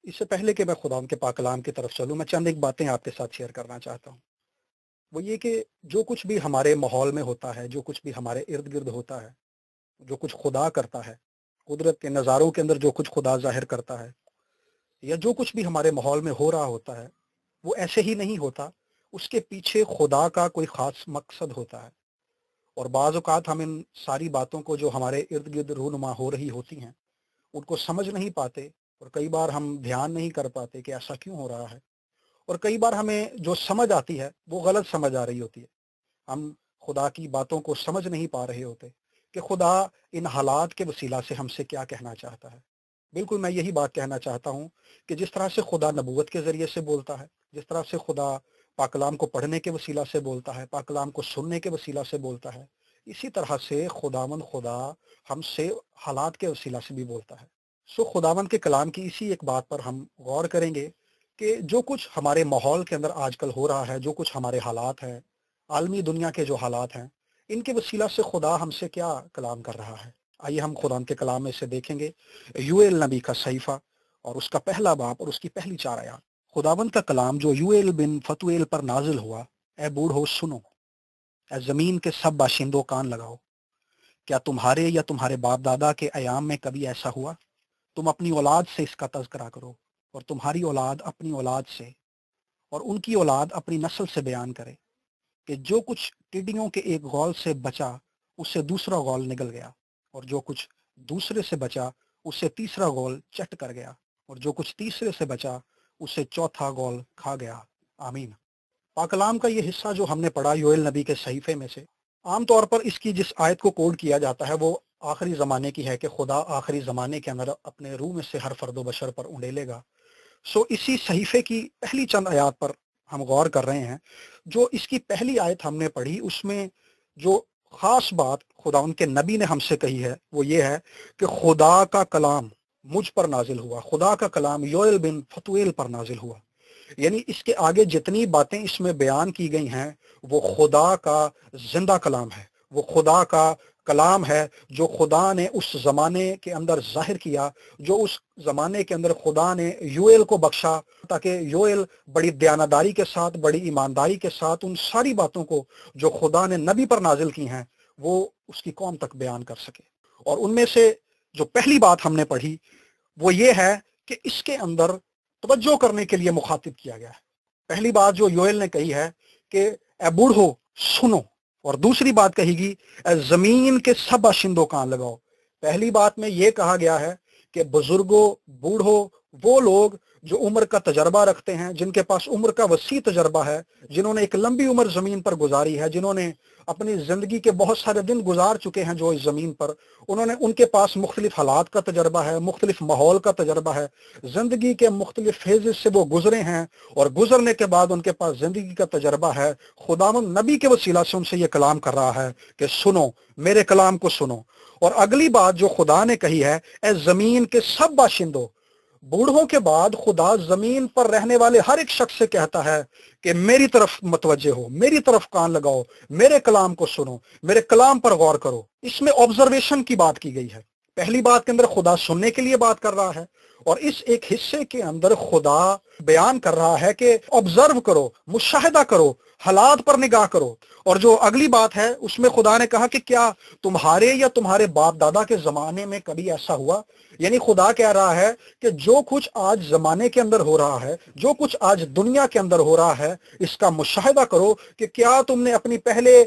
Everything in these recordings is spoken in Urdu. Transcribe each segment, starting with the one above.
اس سے پہلے کہ میں خدا کے پاک کلام کی طرف چلوں، میں چند ایک باتیں آپ کے ساتھ شیئر کرنا چاہتا ہوں۔ وہ یہ کہ جو کچھ بھی ہمارے ماحول میں ہوتا ہے، جو کچھ بھی ہمارے ارد گرد ہوتا ہے، جو کچھ خدا کرتا ہے، قدرت کے نظاروں کے اندر جو کچھ خدا ظاہر کرتا ہے، یا جو کچھ بھی ہمارے ماحول میں ہو رہا ہوتا ہے، وہ ایسے ہی نہیں ہوتا، اس کے پیچھے خدا کا کوئی خاص مقصد ہوتا ہے۔ اور بعض اوقات ہم ان ساری باتوں کو جو ہمارے ارد گرد رونما ہو رہی ہوتی ہیں ان کو سمجھ نہیں پاتے، اور کئی بار ہم دھیان نہیں کر پاتے کہ ایسا کیوں ہو رہا ہے، اور کئی بار ہمیں جو سمجھ آتی ہے وہ غلط سمجھ آ رہی ہوتی ہے۔ ہم خدا کی باتوں کو سمجھ نہیں پا رہے ہوتے کہ خدا ان حالات کے وسیلہ سے ہم سے کیا کہنا چاہتا ہے۔ بالکل میں یہی بات کہنا چاہتا ہوں کہ جس طرح سے خدا نبوت کے ذریعے سے بولتا ہے، جس طرح سے خدا پاک کلام کو پڑھنے کے وسیلہ سے بولتا ہے، پاک کلام کو سننے کے وسیلہ سے بولتا ہے، اسی طرح سے خدا ہم سے حالات کے وسیلہ سے بھی بولتا ہے۔ خداوند کے کلام کی اسی ایک بات پر ہم غور کریں گے کہ جو کچھ ہمارے ماحول کے اندر آج کل ہو رہا ہے، جو کچھ ہمارے حالات ہیں، عالمی دنیا کے جو حالات ہیں، ان کے وسیلہ سے خدا ہم سے کیا کلام کر رہا ہے۔ آئیے ہم خدا کے کلام میں سے دیکھیں گے یوئیل نبی کا صحیفہ اور اس کا پہلا باب اور اس کی پہلی 4 آیات۔ خداوند کا کلام جو یوئیل بن فتویل پر نازل ہوا، اے بوڑھو سنو، اے زمین کے سب باشندوں کان لگاؤ۔ کیا تمہارے یا تمہارے باپ دادا کے ایام میں کبھی ایسا ہوا؟ تم اپنی اولاد سے اس کا تذکرہ کرو، اور تمہاری اولاد اپنی اولاد سے، اور ان کی اولاد اپنی نسل سے بیان کرے کہ جو کچھ ٹڈیوں کے ایک غول سے بچا اس سے دوسرا غول نگل گیا، اور جو کچھ دوسرے سے بچا اس سے تیسرا غول چٹ کر گیا، اور جو کچھ تیسرے سے بچا اس سے چوتھا غول کھا گیا۔ آمین۔ پاک کلام کا یہ حصہ جو ہم نے پڑھا یوئیل نبی کے صحیفے میں سے، عام طور پر اس کی جس آیت کو کوڈ کیا جاتا ہے وہ آخری زمانے کی ہے کہ خدا آخری زمانے کے اندر اپنے روح میں سے ہر فرد و بشر پر اونڈیلے گا۔ اسی صحیفے کی پہلی چند آیات پر ہم غور کر رہے ہیں۔ جو اس کی پہلی آیت ہم نے پڑھی، اس میں جو خاص بات خدا ان کے نبی نے ہم سے کہی ہے وہ یہ ہے کہ خدا کا کلام مجھ پر نازل ہوا، خدا کا کلام یوئیل بن فتویل پر نازل ہوا۔ یعنی اس کے آگے جتنی باتیں اس میں بیان کی گئی ہیں وہ خدا کا زندہ کلام ہے، وہ خدا کا کلام ہے جو خدا نے اس زمانے کے اندر ظاہر کیا، جو اس زمانے کے اندر خدا نے یوئیل کو بخشا تاکہ یوئیل بڑی دیانتداری کے ساتھ، بڑی ایمانداری کے ساتھ ان ساری باتوں کو جو خدا نے نبی پر نازل کی ہیں وہ اس کی قوم تک بیان کر سکے۔ اور ان میں سے جو پہلی بات ہم نے پڑھی وہ یہ ہے کہ اس کے اندر توجہ کرنے کے لیے مخاطب کیا گیا ہے۔ پہلی بات جو یوئیل نے کہی ہے کہ اے بوڑھو سنو، اور دوسری بات کہی گی اے زمین کے سب باشندوں کان لگاؤ۔ پہلی بات میں یہ کہا گیا ہے کہ بزرگوں، بوڑھوں، وہ لوگ جو عمر کا تجربہ رکھتے ہیں، جن کے پاس عمر کا وسیع تجربہ ہے، جنہوں نے ایک لمبی عمر زمین پر گزاری ہے، جنہوں نے اپنی زندگی کے بہت سارے دن گزار چکے ہیں جو اس زمین پر، ان کے پاس مختلف حالات کا تجربہ ہے، مختلف ماحول کا تجربہ ہے، زندگی کے مختلف فیزز سے وہ گزرے ہیں، اور گزرنے کے بعد ان کے پاس زندگی کا تجربہ ہے۔ خداوند نبی کے وسیلہ سے ان سے یہ کلام کر رہا ہے کہ سنو، میرے کلام کو سنو۔ اور اگلی بات جو خدا نے کہی ہے اے زمین کے سب باشندوں، بوڑھوں کے بعد خدا زمین پر رہنے والے ہر ایک شخص سے کہتا ہے کہ میری طرف متوجہ ہو، میری طرف کان لگاؤ، میرے کلام کو سنو، میرے کلام پر غور کرو۔ اس میں آبزرویشن کی بات کی گئی ہے۔ پہلی بات کے اندر خدا سننے کے لیے بات کر رہا ہے، اور اس ایک حصے کے اندر خدا بیان کر رہا ہے کہ آبزرو کرو، مشاہدہ کرو، حالات پر نگاہ کرو۔ اور جو اگلی بات ہے اس میں خدا نے کہا کہ کیا تمہارے یا تمہارے باپ دادا کے زمانے میں کبھی ایسا ہوا؟ یعنی خدا کہہ رہا ہے کہ جو کچھ آج زمانے کے اندر ہو رہا ہے، جو کچھ آج دنیا کے اندر ہو رہا ہے، اس کا مشاہدہ کرو کہ کیا تم نے اپنی پہلے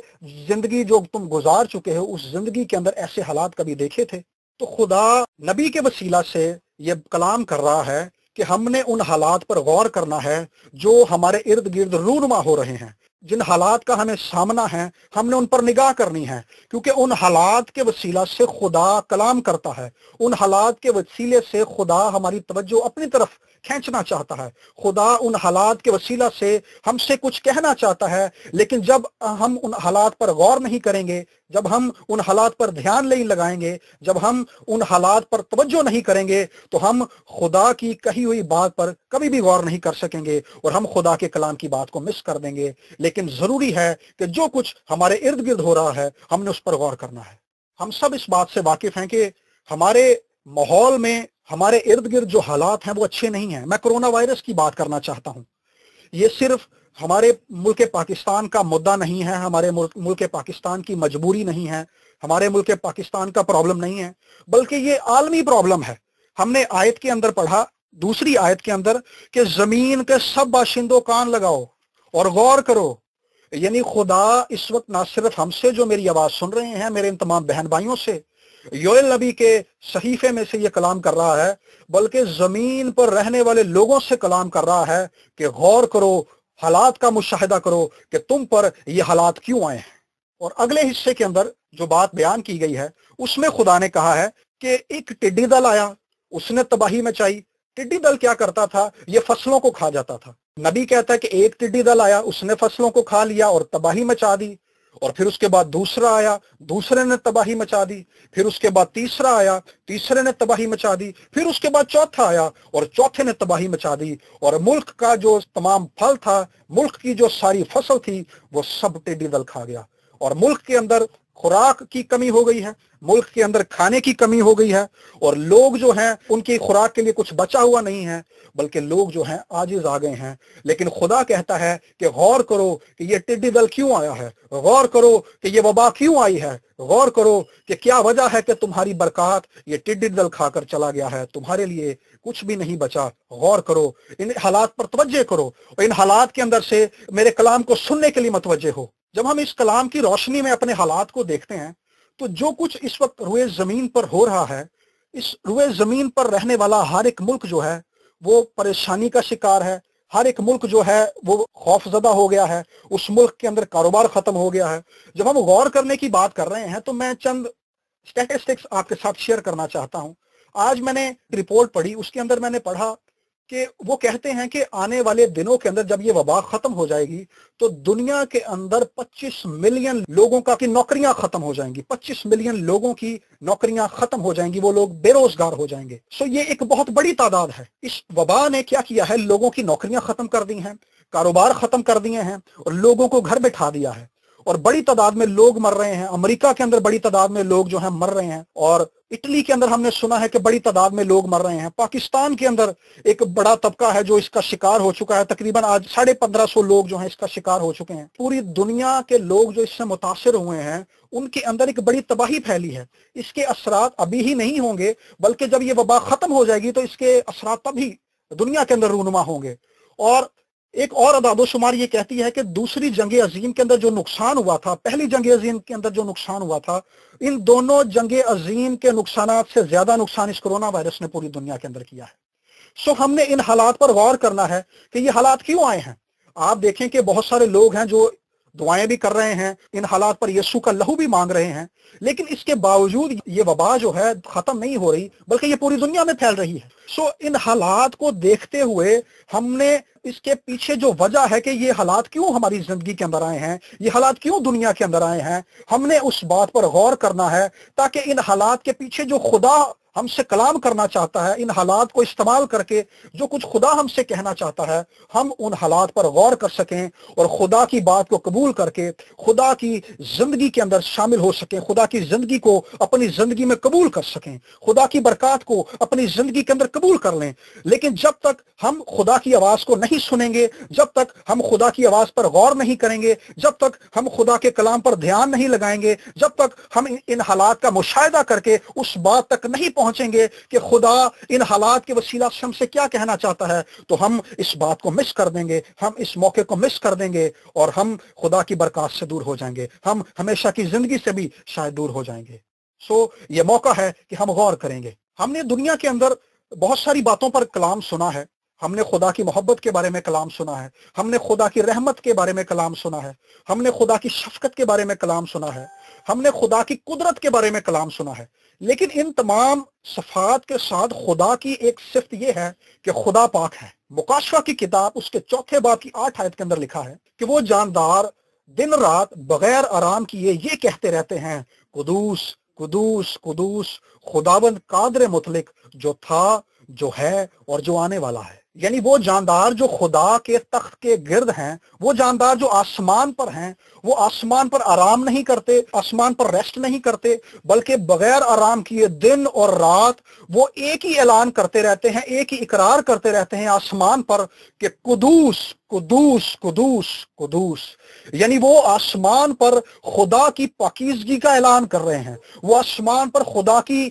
زندگی جو تم گزار چکے ہو اس زندگی کے اندر ایسے حالات کبھی دیکھے تھے؟ تو خدا نبی کے وسیلہ سے یہ کلام کر رہا ہے کہ ہم نے ان حالات پر غور کرنا ہے جو ہمارے ارد گرد رونما ہو رہے ہیں، جن حالات کا ہمیں سامنا ہے ہم نے ان پر نگاہ کرنی ہے، کیونکہ ان حالات کے وسیلہ سے خدا کلام کرتا ہے، ان حالات کے وسیلے سے خدا ہماری توجہ اپنی طرف کھینچنا چاہتا ہے، خدا ان حالات کے وسیلہ سے ہم سے کچھ کہنا چاہتا ہے۔ لیکن جب ہم ان حالات پر غور نہیں کریں گے، جب ہم ان حالات پر دھیان نہیں لگائیں گے، جب ہم ان حالات پر توجہ نہیں کریں گے تو ہم خدا کی کہی ہوئی بات پر کبھی بھی غور نہیں کر سکیں گے، اور ہم خدا کے کلام کی بات کو مس کر دیں گے۔ لیکن ضروری ہے کہ جو کچھ ہمارے ارد گرد ہو رہا ہے ہم نے اس پر غور کرنا ہے۔ ہم سب اس بات سے واقف ہیں کہ ہمارے ماحول میں ہمارے ارد گرد جو حالات ہیں وہ اچھے نہیں ہیں. میں کرونا وائرس کی بات کرنا چاہتا ہوں. یہ صرف ہمارے ملک پاکستان کا مدعا نہیں ہے، ہمارے ملک پاکستان کی مجبوری نہیں ہے، ہمارے ملک پاکستان کا پرابلم نہیں ہے، بلکہ یہ عالمی پرابلم ہے. ہم نے آیت کے اندر پڑھا، دوسری آیت کے اندر، کہ زمین کے سب باشندوں کان لگاؤ اور غور کرو. یعنی خدا اس وقت نہ صرف ہم سے جو میری آواز سن رہے ہیں، میرے ان تمام بہن بھائیوں سے، یوئیل نبی کے صحیفے میں سے یہ کلام کر رہا ہے، بلکہ زمین پر رہنے والے لوگوں سے کلام کر رہا ہے کہ غور کرو، حالات کا مشاہدہ کرو کہ تم پر یہ حالات کیوں آئے ہیں. اور اگلے حصے کے اندر جو بات بیان کی گئی ہے اس میں خدا نے کہا ہے کہ ایک ٹڈی دل آیا، اس نے تباہی مچائی. ٹڈی دل کیا کرتا تھا؟ یہ فصلوں کو کھا جاتا تھا. نبی کہتا ہے کہ ایک ٹڈی دل آیا، اس نے فصلوں کو کھا لیا اور تباہی مچا دی. اور پھر اس کے بعد دوسرا آیا، دوسرے نے تباہی مچا دی. پھر اس کے بعد تیسرا آیا، تیسرے نے تباہی مچا دی. پھر اس کے بعد چوتھا آیا اور چوتھے نے تباہی مچا دی. اور ملک کا جو تمام پھل تھا، ملک کی جو ساری فصل تھی، وہ سب ٹڈی دل کھا گیا. اور ملک کے اندر خوراک کی کمی ہو گئی ہے، ملک کے اندر کھانے کی کمی ہو گئی ہے، اور لوگ جو ہیں ان کی خوراک کے لیے کچھ بچا ہوا نہیں ہے، بلکہ لوگ جو ہیں عاجز آ گئے ہیں. لیکن خدا کہتا ہے کہ غور کرو کہ یہ ٹڈی دل کیوں آیا ہے، غور کرو کہ یہ وبا کیوں آئی ہے، غور کرو کہ کیا وجہ ہے کہ تمہاری برکات یہ ٹڈی دل کھا کر چلا گیا ہے، تمہارے لیے کچھ بھی نہیں بچا. غور کرو، ان حالات پر توجہ کرو، اور ان حالات کے اندر سے میرے کلام کو سننے کے لیے متوجہ ہو. جب ہم اس کلام کی روشنی میں اپنے حالات کو دیکھتے ہیں تو جو کچھ اس وقت روئے زمین پر ہو رہا ہے، اس روئے زمین پر رہنے والا ہر ایک ملک جو ہے وہ پریشانی کا شکار ہے. ہر ایک ملک جو ہے وہ خوف زدہ ہو گیا ہے، اس ملک کے اندر کاروبار ختم ہو گیا ہے. جب ہم غور کرنے کی بات کر رہے ہیں تو میں چند اسٹیٹسٹکس آپ کے ساتھ شیئر کرنا چاہتا ہوں. آج میں نے رپورٹ پڑھی، اس کے اندر میں نے پڑھا کہ وہ کہتے ہیں کہ آنے والے دنوں کے اندر جب یہ وبا ختم ہو جائے گی تو دنیا کے اندر 25 ملین لوگوں کی نوکریاں ختم ہو جائیں گی. 25 ملین لوگوں کی نوکریاں ختم ہو جائیں گی، وہ لوگ بے روزگار ہو جائیں گے. یہ ایک بہت بڑی تعداد ہے. اس وبا نے کیا کیا ہے؟ لوگوں کی نوکریاں ختم کر دی ہیں، کاروبار ختم کر دیے ہیں، اور لوگوں کو گھر بٹھا دیا ہے. اور بڑی تعداد میں لوگ مر رہے ہیں. امریکہ کے اندر بڑی تعداد میں لوگ جو ہیں مر رہے ہیں، اور اٹلی کے اندر ہم نے سنا ہے کہ بڑی تعداد میں لوگ مر رہے ہیں. پاکستان کے اندر ایک بڑا طبقہ ہے جو اس کا شکار ہو چکا ہے. تقریباً آج 1550 لوگ جو ہیں اس کا شکار ہو چکے ہیں. پوری دنیا کے لوگ جو اس سے متاثر ہوئے ہیں ان کے اندر ایک بڑی تباہی پھیلی ہے. اس کے اثرات ابھی ہی نہیں ہوں گے، بلکہ جب یہ وبا ختم ہو جائے گی تو اس کے اثرات تبھی دنیا کے اندر رونما ہوں گے. اور ایک اور اعداد و شمار یہ کہتی ہے کہ دوسری جنگ عظیم کے اندر جو نقصان ہوا تھا، پہلی جنگ عظیم کے اندر جو نقصان ہوا تھا، ان دونوں جنگ عظیم کے نقصانات سے زیادہ نقصان اس کرونا وائرس نے پوری دنیا کے اندر کیا ہے. ہم نے ان حالات پر غور کرنا ہے کہ یہ حالات کیوں آئے ہیں. آپ دیکھیں کہ بہت سارے لوگ ہیں جو دعائیں بھی کر رہے ہیں، ان حالات پر یسوع کا لہو بھی مانگ رہے ہیں، لیکن اس کے باوجود یہ وبا جو ہے ختم نہیں ہو رہی، بلکہ یہ پوری دنیا میں پھیل رہی ہے. ان حالات کو دیکھتے ہوئے ہم نے اس کے پیچھے جو وجہ ہے کہ یہ حالات کیوں ہماری زندگی کے اندر آئے ہیں، یہ حالات کیوں دنیا کے اندر آئے ہیں، ہم نے اس بات پر غور کرنا ہے، تاکہ ان حالات کے پیچھے جو خدا ہم سے کلام کرنا چاہتا ہے، ان حالات کو استعمال کر کے جو کچھ خدا ہم سے کہنا چاہتا ہے، ہم ان حالات پر غور کر سکیں اور خدا کی بات کو قبول کر کے خدا کی زندگی کے اندر شامل ہو سکیں، خدا کی زندگی کو اپنی زندگی میں قبول کر سکیں، خدا کی برکات کو اپنی زندگی کے اندر قبول کر لیں. لیکن جب تک ہم خدا کی آواز کو نہیں سنیں گے، جب تک ہم خدا کی آواز پر غور نہیں کریں گے، جب تک ہم خدا کے کلام پر دھیان نہیں لگائیں گے، جب تک ہم ان حالات کا مشاہدہ کر کے اس بات تک نہیں پہنچیں گے کہ خدا ان حالات کے وسیلہ سے ہم سے کیا کہنا چاہتا ہے، تو ہم اس بات کو مس کر دیں گے، ہم اس موقع کو مس کر دیں گے، اور ہم خدا کی برکات سے دور ہو جائیں گے، ہم ہمیشہ کی زندگی سے بھی شاید دور ہو جائیں گے. یہ موقع ہے کہ ہم غور کریں گے. ہم نے دنیا کے اندر بہت ساری باتوں پر کلام سنا ہے. ہم نے خدا کی محبت کے بارے میں کلام سنا ہے، ہم نے خدا کی رحمت کے بارے میں کلام سنا ہے، ہم نے خدا کی شفقت کے بارے میں کلام سنا ہے، ہم نے خدا کی قدرت کے بارے میں کلام سنا ہے. لیکن ان تمام صفات کے ساتھ خدا کی ایک صفت یہ ہے کہ خدا پاک ہے. مکاشفہ کی کتاب اس کے 4 باب کی 8 آیت کے اندر لکھا ہے کہ وہ جاندار دن رات بغیر آرام کیے یہ کہتے رہتے ہیں، قدوس قدوس قدوس خداوند قادر مطلق، جو تھا، جو ہے اور جو آنے والا ہے. یعنی وہ جاندار جو خدا کے تخت کے گرد ہیں، وہ جاندار جو آسمان پر ہیں، وہ آسمان پر آرام نہیں کرتے، آسمان پر ریسٹ نہیں کرتے، بلکہ بغیر آرام کیے دن اور رات وہ ایک ہی اعلان کرتے رہتے ہیں، ایک ہی اقرار کرتے رہتے ہیں آسمان پر کہ قدوس قدوس قدوس قدوس۔ یعنی وہ آسمان پر خدا کی پاکیزگی کا اعلان کر رہے ہیں، وہ آسمان پر خدا کی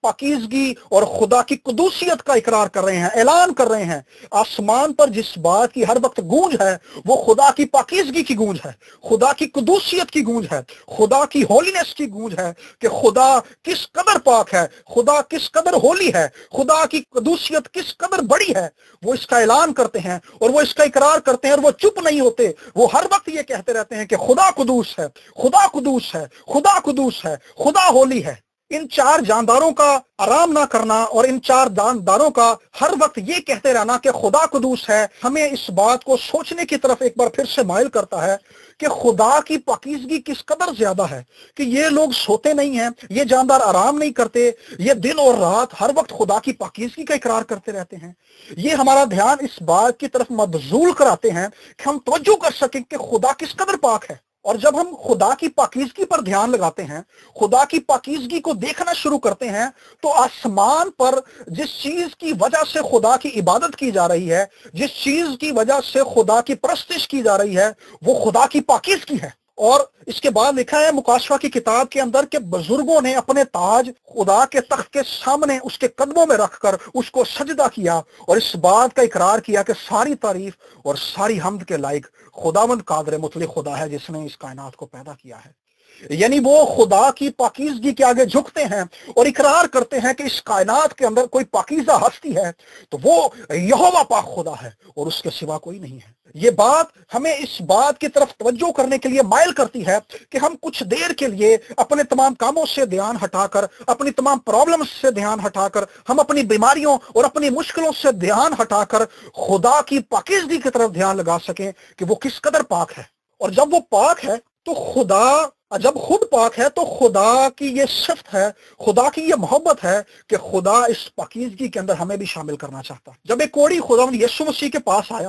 پاکیزگی اور خدا کی قدوسیت کا اقرار کر رہے ہیں، اعلان کر رہے ہیں۔ آسمان پر جس بات کی ہر وقت گونج ہے وہ خدا کی پاکیزگی کی گونج ہے، خدا کی قدوسیت کی گونج ہے، خدا کی ہولینس کی گونج ہے کہ خدا کس قدر پاک ہے، خدا کس قدر ہولی ہے، خدا کی قدوسیت کس قدر بڑی ہے۔ وہ اس کا اعلان کرتے ہیں اور وہ اس کا اقرار کرتے ہیں، اور وہ چپ نہیں ہوتے، وہ ہر وقت یہ کہتے رہتے ہیں کہ خدا قدوس ہے، خدا قدوس ہے، خدا قدوس ہے، خدا ہولی ہے۔ ان چار جانداروں کا آرام نہ کرنا اور ان چار جانداروں کا ہر وقت یہ کہتے رہنا کہ خدا قدوس ہے، ہمیں اس بات کو سوچنے کی طرف ایک بار پھر سے مائل کرتا ہے کہ خدا کی پاکیزگی کس قدر زیادہ ہے کہ یہ لوگ سوتے نہیں ہیں، یہ جاندار آرام نہیں کرتے، یہ دن اور رات ہر وقت خدا کی پاکیزگی کا اقرار کرتے رہتے ہیں۔ یہ ہمارا دھیان اس بات کی طرف مبذول کراتے ہیں کہ ہم توجہ کر سکیں کہ خدا کس قدر پاک ہے۔ اور جب ہم خدا کی پاکیزگی پر دھیان لگاتے ہیں، خدا کی پاکیزگی کو دیکھنا شروع کرتے ہیں، تو آسمان پر جس چیز کی وجہ سے خدا کی عبادت کی جا رہی ہے، جس چیز کی وجہ سے خدا کی پرستش کی جا رہی ہے، وہ خدا کی پاکیزگی ہے۔ اور اس کے بعد لکھا ہے مکاشفہ کی کتاب کے اندر کہ بزرگوں نے اپنے تاج خدا کے تخت کے سامنے اس کے قدموں میں رکھ کر اس کو سجدہ کیا اور اس بات کا اقرار کیا کہ ساری تعریف اور ساری حمد کے لائق خداوند قادر مطلق خدا ہے جس نے اس کائنات کو پیدا کیا ہے۔ یعنی وہ خدا کی پاکیزگی کے آگے جھکتے ہیں اور اقرار کرتے ہیں کہ اس کائنات کے اندر کوئی پاکیزہ ہستی ہے تو وہ یہوہ پاک خدا ہے اور اس کے سوا کوئی نہیں ہے۔ یہ بات ہمیں اس بات کی طرف توجہ کرنے کے لیے مائل کرتی ہے کہ ہم کچھ دیر کے لیے اپنے تمام کاموں سے دھیان ہٹا کر، اپنی تمام پرابلمز سے دھیان ہٹا کر، ہم اپنی بیماریوں اور اپنی مشکلوں سے دھیان ہٹا کر خدا کی پاکیزگی کی طرف دھیان لگا سکیں کہ وہ کس قدر پاک ہے۔ اور جب وہ پاک ہے تو خدا، جب خود پاک ہے تو خدا کی یہ صفت ہے، خدا کی یہ محبت ہے کہ خدا اس پاکیزگی کے اندر ہمیں بھی شامل کرنا چاہتا ہے۔ جب ایک کوڑی خداوند یسوع مسیح کے پاس آیا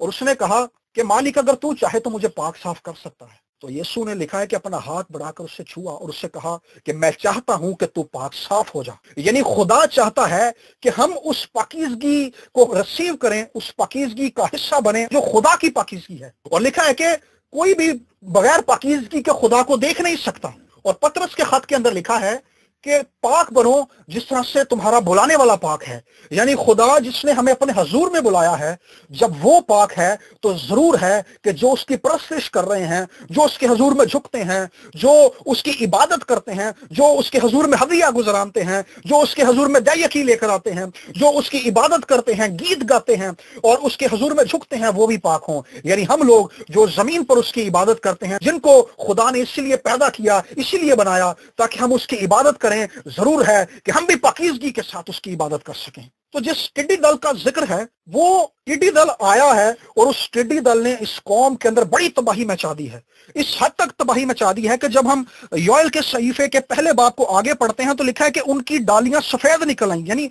اور اس نے کہا کہ مالک اگر تو چاہے تو مجھے پاک صاف کر سکتا ہے، تو یسوع نے لکھا ہے کہ اپنا ہاتھ بڑھا کر اسے چھوا اور اس سے کہا کہ میں چاہتا ہوں کہ تو پاک صاف ہو جا۔ یعنی خدا چاہتا ہے کہ ہم اس پاکیزگی کو ریسیو کریں، اس پاکیزگی کا حصہ بنیں جو خدا کی پاکیزگی ہے۔ اور لکھا ہے کہ کوئی بھی بغیر پاکیزگی کے خدا کو دیکھ نہیں سکتا۔ اور پطرس کے خط کے اندر لکھا ہے کہ پاک بنو جس طرح سے تمہارا بلانے والا پاک ہے۔ یعنی خدا جس نے ہمیں اپنے حضور میں بلایا ہے، جب وہ پاک ہے تو ضرور ہے کہ جو اس کی پرستش کر رہے ہیں، جو اس کے حضور میں جھکتے ہیں، جو اس کی عبادت کرتے ہیں، جو اس کے حضور میں ہدیہ گزرانتے ہیں، جو اس کے حضور میں دعیقی لے کر آتے ہیں، جو اس کی عبادت کرتے ہیں، گیت گاتے ہیں اور اس کے حضور میں جھکتے ہیں، وہ بھی پاک ہوں۔ یعنی ہم لوگ جو زمین پر اس کی عبادت کرتے ہیں، جن کو خدا نے اسی لیے پیدا کیا، اسی لیے بنایا تاکہ ہم اس کی عبادت کریں، ضرور ہے کہ ہم بھی پاکیزگی کے ساتھ اس کی عبادت کر سکیں۔ تو جس ٹڈی دل کا ذکر ہے، وہ ٹڈی دل آیا ہے اور اس ٹڈی دل نے اس قوم کے اندر بڑی تباہی مچا دی ہے۔ اس حد تک تباہی مچا دی ہے کہ جب ہم یوئیل کے صحیفے کے پہلے باب کو آگے پڑھتے ہیں تو لکھا ہے کہ ان کی ڈالیاں سفید نکل آئیں۔ یعنی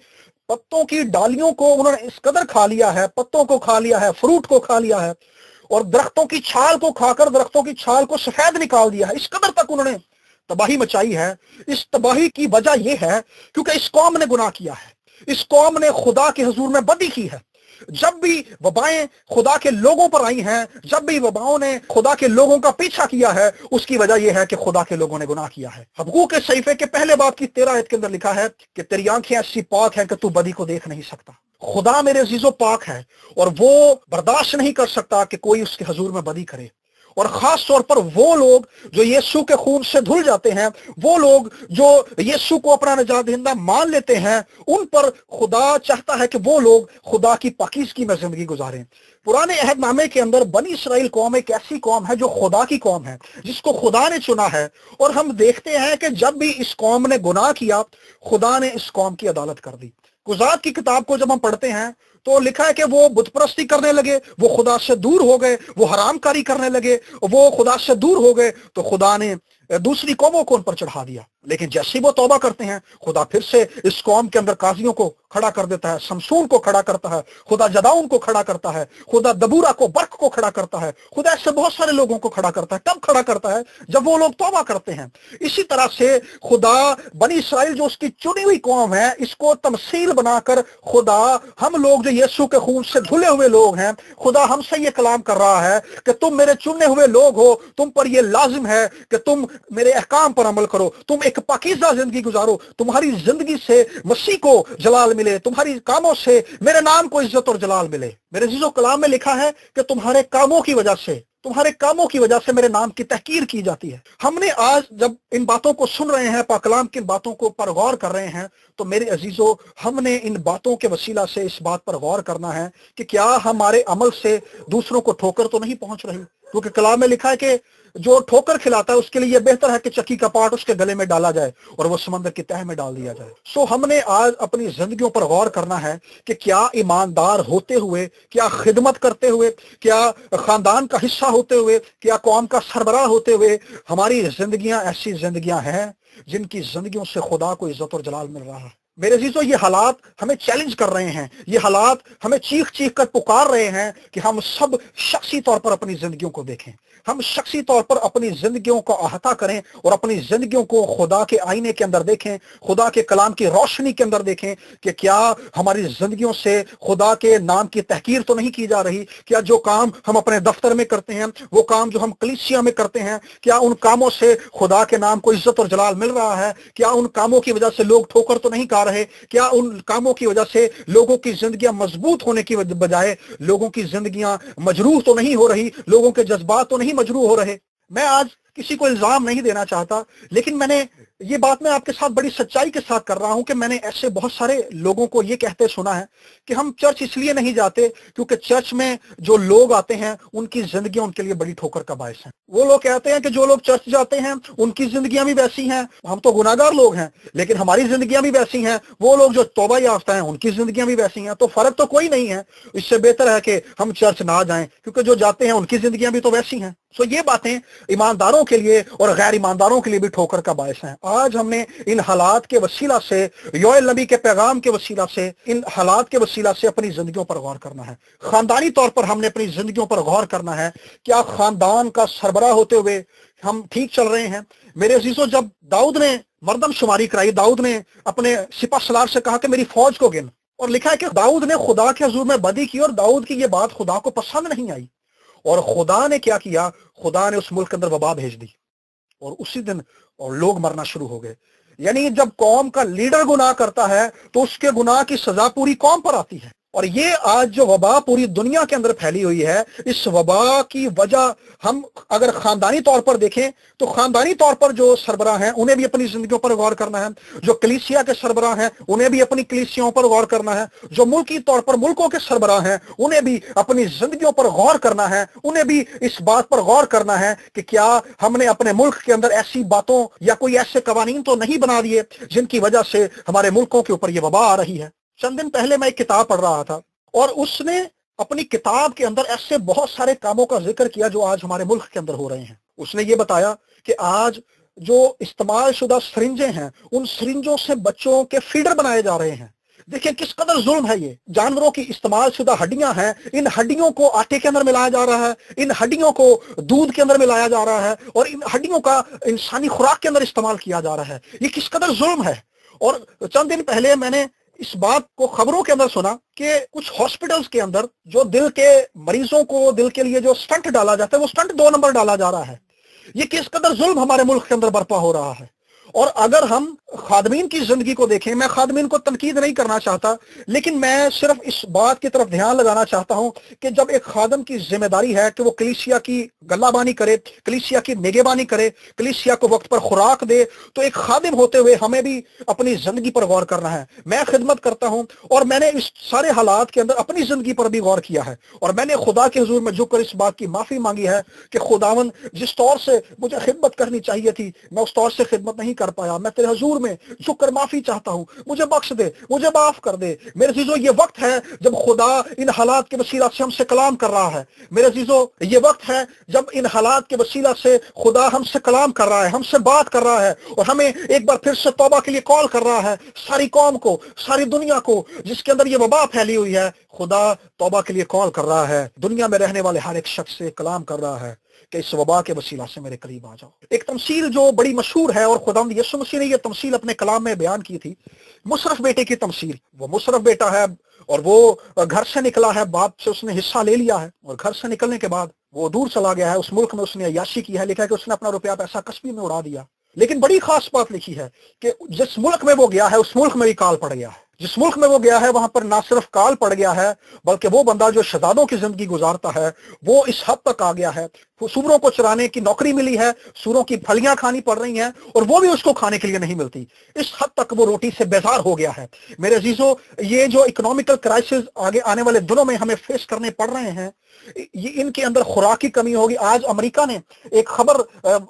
پتوں کی ڈالیوں کو انہوں نے اس قدر کھا لیا ہے، پتوں کو کھا لیا ہے، فروٹ کو کھا لیا ہے، اور درختوں کی چھال کو کھا کر درختوں کی چھال کو سفید نکال دیا ہے۔ اس قدر تک انہوں نے تباہی مچائی ہے۔ اس تباہی کی وجہ یہ ہے کیونکہ اس قوم نے گناہ کیا ہے، اس قوم نے خدا کے حضور میں بدی کی ہے۔ جب بھی وبائیں خدا کے لوگوں پر آئی ہیں، جب بھی وباؤں نے خدا کے لوگوں کا پیچھا کیا ہے، اس کی وجہ یہ ہے کہ خدا کے لوگوں نے گناہ کیا ہے۔ حبقوق کے صحیفے کے پہلے باب کی 13 آیت کے اندر لکھا ہے کہ تیری آنکھیں ایسی پاک ہیں کہ تو بدی کو دیکھ نہیں سکتا۔ خدا میرے عزیزو پاک ہے اور وہ برداشت نہیں کر سکتا کہ کوئی اس کے حضور میں بدی کرے، اور خاص طور پر وہ لوگ جو یسوع کے خون سے دھل جاتے ہیں، وہ لوگ جو یسوع کو اپنا نجات دہندہ مان لیتے ہیں، ان پر خدا چاہتا ہے کہ وہ لوگ خدا کی پاکیزگی میں زندگی گزاریں۔ پرانے عہد نامے کے اندر بنی اسرائیل قوم ایک ایسی قوم ہے جو خدا کی قوم ہے، جس کو خدا نے چنا ہے، اور ہم دیکھتے ہیں کہ جب بھی اس قوم نے گناہ کیا، خدا نے اس قوم کی عدالت کر دی۔ قضات کی کتاب کو جب ہم پڑھتے ہیں تو لکھا ہے کہ وہ بت پرستی کرنے لگے، وہ خدا سے دور ہو گئے، وہ حرام کاری کرنے لگے، وہ خدا سے دور ہو گئے، تو خدا نے دوسری قوموں کو ان پر چڑھا دیا۔ لیکن جیسے وہ توبہ کرتے ہیں، خدا پھر سے اس قوم کے اندر قاضیوں کو کھڑا کر دیتا ہے، شمشون کو کھڑا کرتا ہے، خدا جداؤن کو کھڑا کرتا ہے، خدا دبورا کو، برق کو کھڑا کرتا ہے، خدا ایسے بہت سارے لوگوں کو کھڑا کرتا ہے۔ کب کھڑا کرتا ہے؟ جب وہ لوگ توبہ کرتے ہیں۔ اسی طرح سے خدا بنی اسرائیل جو اس کی چنی ہوئی قوم ہے، اس کو تمثیل بنا کر خدا ہم لوگ جو یسوع کے خون سے دھلے ہوئے لوگ ہیں، خدا ہم سے یہ کلام کر رہا ہے کہ تم میرے چنے ہوئے لوگ ہو، تم پر یہ لازم ہے کہ تم میرے احکام پر عمل کرو، تم ایک پاکیزہ زندگی گزارو، تمہاری زندگی سے مسیح کو جلال ملے، تمہاری کاموں سے میرے نام کو عزت اور جلال ملے۔ میرے عزیزو، کلام میں لکھا ہے کہ تمہارے کاموں کی وجہ سے میرے نام کی تحقیر کی جاتی ہے۔ ہم نے آج جب ان باتوں کو سن رہے ہیں، پاک کلام کی ان باتوں کو پر غور کر رہے ہیں، تو میرے عزیزو، ہم نے ان باتوں کے وسیلہ سے اس بات پر غور کرنا ہے کہ کیا ہمارے عمل سے دوسروں کو ٹھوکر تو نہیں پہنچ رہی؟ کیونکہ کلام میں لکھا ہے کہ جو ٹھوکر کھلاتا ہے اس کے لیے یہ بہتر ہے کہ چکی کا پاٹ اس کے گلے میں ڈالا جائے اور وہ سمندر کی تہہ میں ڈال دیا جائے۔ ہم نے آج اپنی زندگیوں پر غور کرنا ہے کہ کیا ایماندار ہوتے ہوئے، کیا خدمت کرتے ہوئے، کیا خاندان کا حصہ ہوتے ہوئے، کیا قوم کا سربراہ ہوتے ہوئے ہماری زندگیاں ایسی زندگیاں ہیں جن کی زندگیوں سے خدا کو عزت اور جلال مل رہا ہے۔ میرے عزیزو، یہ حالات ہمیں چیلنج کر رہے ہیں، یہ حالات ہمیں چیخ چیخ کر پکار رہے ہیں کہ ہم سب شخصی طور پر اپنی زندگیوں کو دیکھیں، ہم شخصی طور پر اپنی زندگیوں کو احاطہ کریں اور اپنی زندگیوں کو خدا کے آئینے کے اندر دیکھیں، خدا کے کلام کی روشنی کے اندر دیکھیں کہ کیا ہماری زندگیوں سے خدا کے نام کی تحقیر تو نہیں کی جا رہی؟ کیا جو کام ہم اپنے دفتر میں کرتے ہیں، وہ کام جو ہم کلیسیا میں کرتے ہیں، کیا ان کاموں سے خدا کے نام کو عزت اور جلال مل رہا ہے؟ کیا ان کاموں کی وجہ سے لوگ ٹھوکر تو نہیں کھا رہے؟ کیا ان کاموں کی وجہ سے لوگوں کی زندگیاں مضبوط ہونے کی بجائے لوگوں کی زندگیاں مجروح تو نہیں ہو رہی؟ لوگوں کے جذبات تو نہیں مجروح ہو رہے؟ میں آج کسی کو الزام نہیں دینا چاہتا، لیکن میں نے یہ بات میں آپ کے ساتھ بڑی سچائی کے ساتھ کر رہا ہوں کہ میں نے ایسے بہت سارے لوگوں کو یہ کہتے سنا ہے کہ ہم چرچ اس لیے نہیں جاتے کیونکہ چرچ میں جو لوگ آتے ہیں ان کی زندگیاں ان کے لیے بڑی ٹھوکر کا باعث ہیں۔ وہ لوگ کہتے ہیں کہ جو لوگ چرچ جاتے ہیں ان کی زندگیاں بھی ویسی ہیں، ہم تو گناہ گار لوگ ہیں لیکن ہماری زندگیاں بھی ویسی ہیں، وہ لوگ جو توبہ یافتہ ہیں ان کی زندگیاں بھی ویسی ہیں، تو فرق تو کوئی نہیں ہے۔ اس سے بہتر ہے کہ ہم چرچ نہ جائیں کیونکہ جو جاتے ہیں ان کی زندگیاں بھی تو ویسی ہیں۔ یہ باتیں ایمانداروں کے لیے اور غیر ایمانداروں کے لیے بھی ٹھوکر کا باعث ہیں۔ آج ہم نے ان حالات کے وسیلہ سے، یوئیل نبی کے پیغام کے وسیلہ سے، ان حالات کے وسیلہ سے اپنی زندگیوں پر غور کرنا ہے۔ خاندانی طور پر ہم نے اپنی زندگیوں پر غور کرنا ہے، کیا خاندان کا سربراہ ہوتے ہوئے ہم ٹھیک چل رہے ہیں؟ میرے عزیزو، جب داؤد نے مردم شماری کرائی، داؤد نے اپنے سپہ سالار سے کہا کہ میری فوج کو گن، اور لکھا ہے کہ داؤد نے خدا کے حضور میں بدی کی اور داؤد کی یہ بات خدا کو پسند نہیں آئی، اور خدا نے کیا کیا؟ خدا نے اس ملک کے اندر وبا بھیج دی اور اسی دن اور لوگ مرنا شروع ہو گئے۔ یعنی جب قوم کا لیڈر گناہ کرتا ہے تو اس کے گناہ کی سزا پوری قوم پر آتی ہے، اور یہ آج جو وبا پوری دنیا کے اندر پھیلی ہوئی ہے، اس وبا کی وجہ ہم اگر خاندانی طور پر دیکھیں تو خاندانی طور پر جو سربراہ ہیں انہیں بھی اپنی زندگیوں پر غور کرنا ہے، جو کلیسیا کے سربراہ ہیں انہیں بھی اپنی کلیسیاؤں پر غور کرنا ہے، جو ملکی طور پر ملکوں کے سربراہ ہیں انہیں بھی اپنی زندگیوں پر غور کرنا ہے، انہیں بھی اس بات پر غور کرنا ہے کہ کیا ہم نے اپنے ملک کے اندر ایسی باتوں یا کوئی ایسے قوانین تو نہیں بنا دیے جن کی وجہ سے ہمارے ملکوں کے اوپر یہ وبا آ رہی ہے۔ چند دن پہلے میں ایک کتاب پڑھ رہا تھا اور اس نے اپنی کتاب کے اندر ایسے بہت سارے کاموں کا ذکر کیا جو آج ہمارے ملک کے اندر ہو رہے ہیں۔ اس نے یہ بتایا کہ آج جو استعمال شدہ سرنجیں ہیں ان سرنجوں سے بچوں کے فیڈر بنائے جا رہے ہیں۔ دیکھیں کس قدر ظلم ہے یہ۔ جانوروں کی استعمال شدہ ہڈیاں ہیں، ان ہڈیوں کو آٹے کے اندر ملایا جا رہا ہے، ان ہڈیوں کو دودھ کے اندر ملایا جا رہا ہے اور ان ہڈیوں کا انسانی خوراک کے اندر استعمال کیا جا رہا ہے۔ یہ کس قدر ظلم ہے۔ اور چند دن پہلے میں نے اس بات کو خبروں کے اندر سنا کہ کچھ ہاسپٹلز کے اندر جو دل کے مریضوں کو دل کے لیے جو سٹنٹ ڈالا جاتا ہے وہ سٹنٹ 2 نمبر ڈالا جا رہا ہے۔ یہ کس قدر ظلم ہمارے ملک کے اندر برپا ہو رہا ہے۔ اور اگر ہم خادمین کی زندگی کو دیکھیں، میں خادمین کو تنقید نہیں کرنا چاہتا لیکن میں صرف اس بات کی طرف دھیان لگانا چاہتا ہوں کہ جب ایک خادم کی ذمہ داری ہے کہ وہ کلیسیا کی گلہ بانی کرے، کلیسیا کی نگہبانی کرے، کلیسیا کو وقت پر خوراک دے، تو ایک خادم ہوتے ہوئے ہمیں بھی اپنی زندگی پر غور کرنا ہے۔ میں خدمت کرتا ہوں اور میں نے اس سارے حالات کے اندر اپنی زندگی پر بھی غور کیا ہے اور میں نے خدا کے حضور میں جھک کر اس بات کی معافی مانگی ہے کہ خداوند جس طور سے مجھے خدمت کرنی چاہیے تھی میں اس طور سے خدمت نہیں کر پایا، میں تیرے حضور میں جھک کر معافی چاہتا ہوں، مجھے بخش دے، مجھے معاف کر دے۔ میرے عزیزو یہ وقت ہے جب خدا ان حالات کے وسیلہ سے ہم سے کلام کر رہا ہے۔ میرے عزیزو یہ وقت ہے جب ان حالات کے وسیلہ سے خدا ہم سے کلام کر رہا ہے، ہم سے بات کر رہا ہے، اور ہمیں ایک بار پھر سے توبہ کے لیے کال کر رہا ہے۔ ساری قوم کو، ساری دنیا کو جس کے اندر یہ وبا پھیلی ہوئی ہے، خدا توبہ کے لیے کال کر رہا ہے۔ دنیا میں رہنے والے ہر ایک شخص سے کلام کر رہا ہے کہ اس وبا کے وسیلہ سے میرے قریب آ جاؤ۔ ایک تمثیل جو بڑی مشہور ہے، اور خداوند یسوع مسیح نے یہ تمثیل اپنے کلام میں بیان کی تھی، مصرف بیٹے کی تمثیل۔ وہ مصرف بیٹا ہے اور وہ گھر سے نکلا ہے، باپ سے اس نے حصہ لے لیا ہے، اور گھر سے نکلنے کے بعد وہ دور چلا گیا ہے، اس ملک میں اس نے عیاشی کی ہے۔ لکھا ہے کہ اس نے اپنا روپیہ پیسہ کسبی میں اڑا دیا۔ لیکن بڑی خاص بات لکھی ہے کہ جس ملک میں وہ گیا ہے، اس ملک میں بھی کال پڑ گیا ہے۔ جس ملک میں وہ گیا ہے وہاں پر نہ صرف کال پڑ گیا ہے، بلکہ وہ بندہ جو شہزادوں کی زندگی گزارتا ہے وہ اس حد تک آ گیا ہے، سوروں کو چرانے کی نوکری ملی ہے، سوروں کی پھلیاں کھانی پڑ رہی ہیں، اور وہ بھی اس کو کھانے کے لیے نہیں ملتی۔ اس حد تک وہ روٹی سے بیزار ہو گیا ہے۔ میرے عزیزو یہ جو اکنامیکل کرائسس آگے آنے والے دنوں میں ہمیں فیس کرنے پڑ رہے ہیں، یہ ان کے اندر خوراک کی کمی ہوگی۔ آج امریکہ نے ایک خبر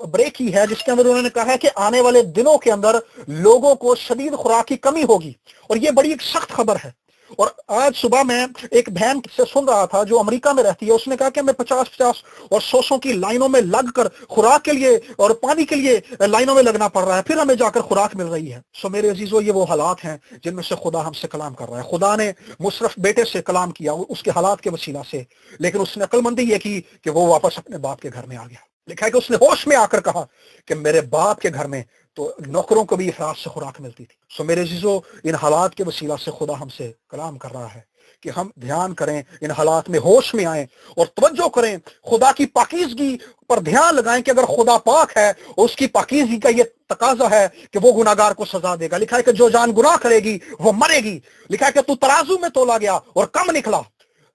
بریک کی ہے جس کے اندر انہوں نے کہا ہے کہ آنے والے دنوں کے اندر لوگوں کو شدید خوراک کی کمی ہوگی، اور یہ بڑی ایک سخت خبر ہے۔ اور آج صبح میں ایک بہن سے سن رہا تھا جو امریکہ میں رہتی ہے، اس نے کہا کہ میں 50 اور 100 کی لائنوں میں لگ کر خوراک کے لیے اور پانی کے لیے لائنوں میں لگنا پڑ رہا ہے، پھر ہمیں جا کر خوراک مل رہی ہے۔ سو میرے عزیزو یہ وہ حالات ہیں جن میں سے خدا ہم سے کلام کر رہا ہے۔ خدا نے مصرف بیٹے سے کلام کیا اس کے حالات کے وسیلہ سے، لیکن اس نے عقل مندی یہ کی کہ وہ واپس اپنے باپ کے گھر میں آ گیا۔ لکھا ہے کہ اس نے ہوش میں آ کر کہا کہ میرے باپ کے گھر میں تو نوکروں کو بھی افراد سے خوراک ملتی تھی۔ سو میرے عزیزو ان حالات کے وسیلہ سے خدا ہم سے کلام کر رہا ہے کہ ہم دھیان کریں، ان حالات میں ہوش میں آئیں اور توجہ کریں، خدا کی پاکیزگی پر دھیان لگائیں کہ اگر خدا پاک ہے، اس کی پاکیزگی کا یہ تقاضا ہے کہ وہ گناہگار کو سزا دے گا۔ لکھا ہے کہ جو جان گناہ کرے گی وہ مرے گی۔ لکھا ہے کہ تو ترازو میں تولا گیا اور کم نکلا۔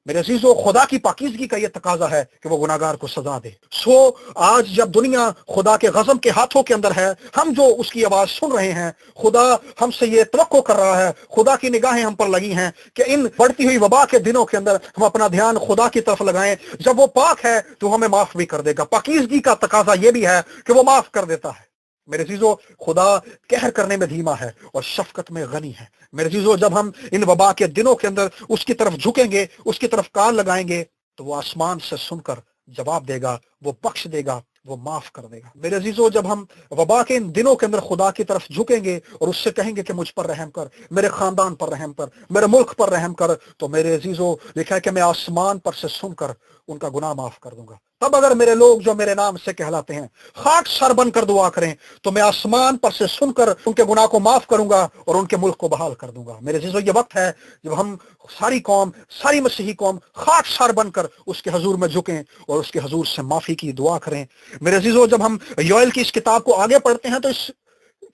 میرے عزیزو خدا کی پاکیزگی کا یہ تقاضا ہے کہ وہ گناہگار کو سزا دے۔ سو آج جب دنیا خدا کے غضب کے ہاتھوں کے اندر ہے، ہم جو اس کی آواز سن رہے ہیں، خدا ہم سے یہ توقع کر رہا ہے، خدا کی نگاہیں ہم پر لگی ہیں کہ ان بڑھتی ہوئی وبا کے دنوں کے اندر ہم اپنا دھیان خدا کی طرف لگائیں۔ جب وہ پاک ہے تو ہمیں معاف بھی کر دے گا۔ پاکیزگی کا تقاضا یہ بھی ہے کہ وہ معاف کر دیتا ہے۔ میرے عزیزو خدا قہر کرنے میں دھیما ہے اور شفقت میں غنی ہے۔ میرے عزیزو جب ہم ان وبا کے دنوں کے اندر اس کی طرف جھکیں گے، اس کی طرف کان لگائیں گے، تو وہ آسمان سے سن کر جواب دے گا، وہ بخش دے گا، وہ معاف کر دے گا۔ میرے عزیزو جب ہم وبا کے ان دنوں کے اندر خدا کی طرف جھکیں گے اور اس سے کہیں گے کہ مجھ پر رحم کر، میرے خاندان پر رحم کر، میرے ملک پر رحم کر، تو میرے عزیزو لکھا ہے کہ میں آسمان پر سے سن کر ان کا گناہ معاف کر دوں گا۔ تب اگر میرے لوگ جو میرے نام سے کہلاتے ہیں خاک سر بن کر دعا کریں تو میں آسمان پر سے سن کر ان کے گناہ کو معاف کروں گا اور ان کے ملک کو بحال کر دوں گا۔ میرے عزیزو یہ وقت ہے جب ہم ساری قوم، ساری مسیحی قوم خاک سار بن کر اس کے حضور میں جھکیں اور اس کے حضور سے معافی کی دعا کریں۔ میرے عزیزو جب ہم یوئیل کی اس کتاب کو آگے پڑھتے ہیں تو اس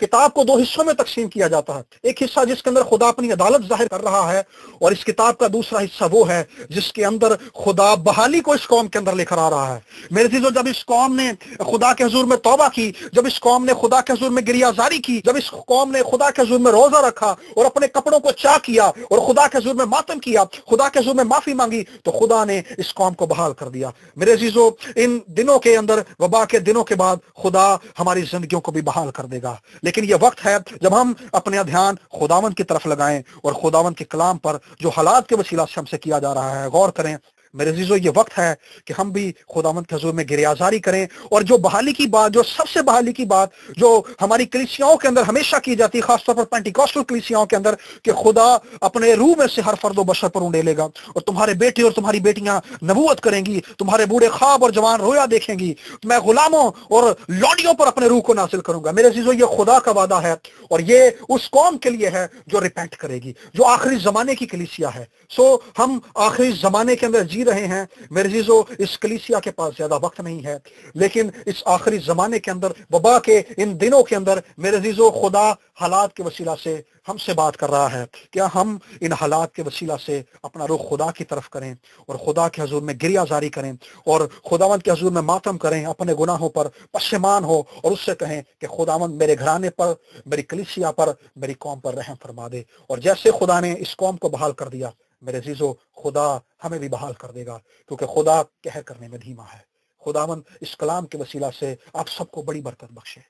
کتاب کو 2 حصوں میں تقسیم کیا جاتا ہے۔ ایک حصہ جس کے اندر خدا اپنی عدالت ظاہر کر رہا ہے، اور اس کتاب کا دوسرا حصہ وہ ہے جس کے اندر خدا بحالی کو اس قوم کے اندر لے کر آ رہا ہے۔ میرے عزیزو جب اس قوم نے خدا کے حضور میں توبہ کی، جب اس قوم نے خدا کے حضور میں گریہ زاری کی، جب اس قوم نے خدا کے حضور میں روزہ رکھا اور اپنے کپڑوں کو چاک کیا اور خدا کے حضور میں ماتم کیا، خدا کے حضور میں معافی مانگی، تو خدا نے اس قوم کو بحال کر دیا۔ میرے عزیزو ان دنوں کے اندر، وبا کے دنوں کے بعد، خدا ہماری زندگیوں کو بھی بحال کر دے گا۔ لیکن یہ وقت ہے جب ہم اپنا دھیان خداوند کی طرف لگائیں اور خداوند کے کلام پر جو حالات کے وسیلہ سے ہم سے کیا جا رہا ہے غور کریں۔ میرے عزیزو یہ وقت ہے کہ ہم بھی خداوند کے حضور میں گریہزاری کریں، اور جو بحالی کی بات، جو سب سے بحالی کی بات جو ہماری کلیسیاؤں کے اندر ہمیشہ کی جاتی ہے، خاص طور پر پینٹیکوسٹل کلیسیاؤں کے اندر، کہ خدا اپنے روح میں سے ہر فرد و بشر پر اونڈیلے گا، اور تمہارے بیٹے اور تمہاری بیٹیاں نبوت کریں گی، تمہارے بوڑھے خواب اور جوان رویا دیکھیں گی، میں غلاموں اور لونڈیوں پر اپنے روح کو نازل کروں گا۔ میرے عزیزو یہ خدا کا وعدہ ہے، اور یہ اس قوم کے لیے ہے جو ریپینٹ کرے گی، جو آخری زمانے کی کلیسیا ہے۔ سو ہم آخری زمانے کے اندر جی رہے ہیں۔ میرے عزیزو اس کلیسیا کے پاس زیادہ وقت نہیں ہے، لیکن اس آخری زمانے کے اندر، وبا کے ان دنوں کے اندر، میرے عزیزو خدا حالات کے وسیلہ سے ہم سے بات کر رہا ہے۔ کیا ہم ان حالات کے وسیلہ سے اپنا رخ خدا کی طرف کریں اور خدا کے حضور میں گریہ زاری کریں اور خداوند کے حضور میں ماتم کریں، اپنے گناہوں پر پشیمان ہو اور اس سے کہیں کہ خداوند میرے گھرانے پر، میری کلیسیا پر، میری قوم پر رحم فرما دے۔ اور جیسے خدا نے اس قوم کو بحال کر دیا، میرے عزیزو خدا ہمیں بھی بحال کر دے گا، کیونکہ خدا قہر کرنے میں دھیما ہے۔ خداوند اس کلام کے وسیلہ سے آپ سب کو بڑی برکت بخشے۔